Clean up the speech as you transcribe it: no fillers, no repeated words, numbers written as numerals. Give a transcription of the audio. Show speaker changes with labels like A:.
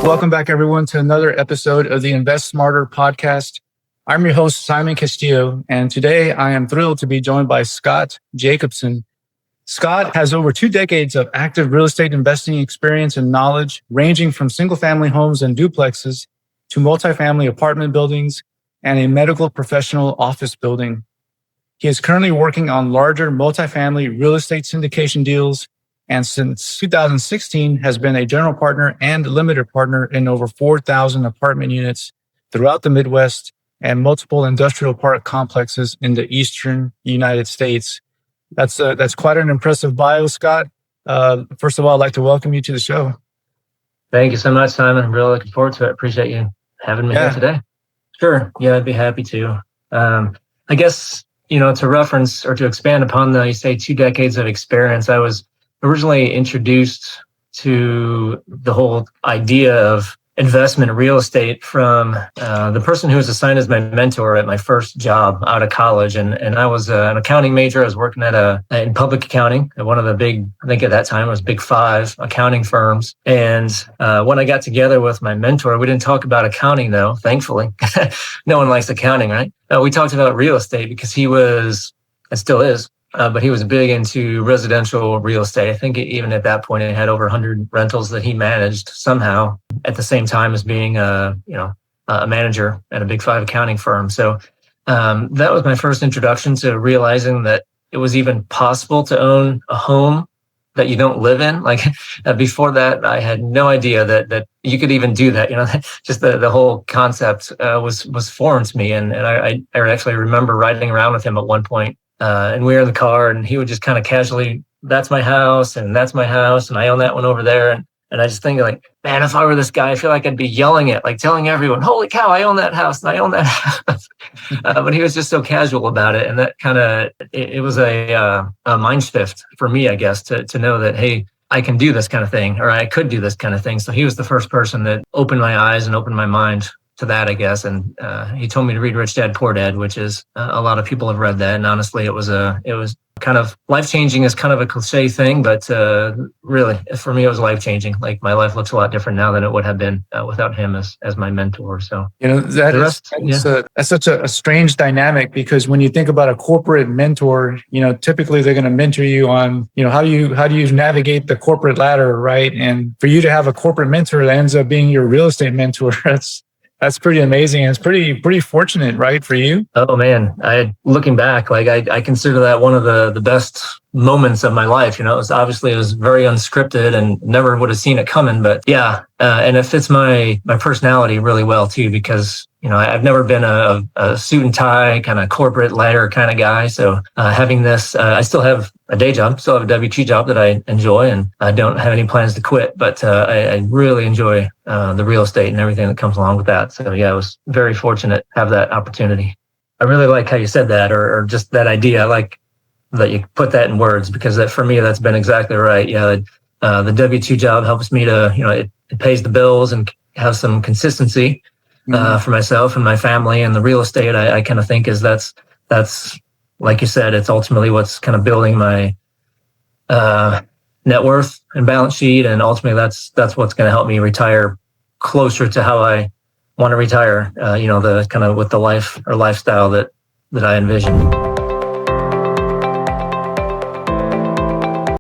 A: Welcome back, everyone, to another episode of the Invest Smarter podcast. I'm your host, Simon Castillo, and today I am thrilled to be joined by Scott Jacobson. Scott has over 2 decades of active real estate investing experience and knowledge, ranging from single-family homes and duplexes to multifamily apartment buildings and a medical professional office building. He is currently working on larger multifamily real estate syndication deals, and since 2016 has been a general partner and limited partner in over 4,000 apartment units throughout the Midwest and multiple industrial park complexes in the eastern United States. That's quite an impressive bio, Scott. First of all, I'd like to welcome you to the show.
B: Thank you so much, Simon. I'm really looking forward to it. Appreciate you having me here today. Sure. Yeah, I'd be happy to. I guess, to reference or to expand upon you say 2 decades of experience, I was originally introduced to the whole idea of investment in real estate from the person who was assigned as my mentor at my first job out of college. And I was an accounting major. I was working in public accounting at one of the big, I think at that time it was big 5 accounting firms. And when I got together with my mentor, we didn't talk about accounting though, thankfully. No one likes accounting, right? We talked about real estate because he was, and still is, but he was big into residential real estate. I think even at that point, it had over 100 rentals that he managed somehow at the same time as being a manager at a big 5 accounting firm. So that was my first introduction to realizing that it was even possible to own a home that you don't live in. Like before that, I had no idea that you could even do that. Just the whole concept was foreign to me. And I actually remember riding around with him at one point. And we were in the car and he would just kind of casually, that's my house and that's my house. And I own that one over there. And I just think like, man, if I were this guy, I feel like I'd be yelling it, like telling everyone, holy cow, I own that house and I own that house. But he was just so casual about it. And that kind of, it was a mind shift for me, I guess, to know that, hey, I can do this kind of thing, or I could do this kind of thing. So he was the first person that opened my eyes and opened my mind to that, I guess. And he told me to read Rich Dad, Poor Dad, which is a lot of people have read that. And honestly, it was kind of life-changing is kind of a cliche thing, but really, for me, it was life-changing. Like my life looks a lot different now than it would have been without him as my mentor. So,
A: that's such a strange dynamic, because when you think about a corporate mentor, typically they're going to mentor you on, how do you navigate the corporate ladder, right? And for you to have a corporate mentor that ends up being your real estate mentor, that's pretty amazing. And it's pretty fortunate, right, for you?
B: Oh man, looking back, like I consider that one of the best moments of my life. It was very unscripted and never would have seen it coming. But yeah, and it fits my personality really well too, because I've never been a suit and tie kind of corporate ladder kind of guy. So having this, I still have a day job, still have a W-2 job that I enjoy, and I don't have any plans to quit. But I really enjoy the real estate and everything that comes along with that. So yeah, I was very fortunate to have that opportunity. I really like how you said that, or just that idea. I like that you put that in words, because that for me, that's been exactly right. Yeah, the W-2 job helps me to, it pays the bills and have some consistency for myself and my family. And the real estate, I kind of think is that's like you said, it's ultimately what's kind of building my net worth and balance sheet. And ultimately, that's what's going to help me retire closer to how I want to retire. The kind of with the life or lifestyle that I envision.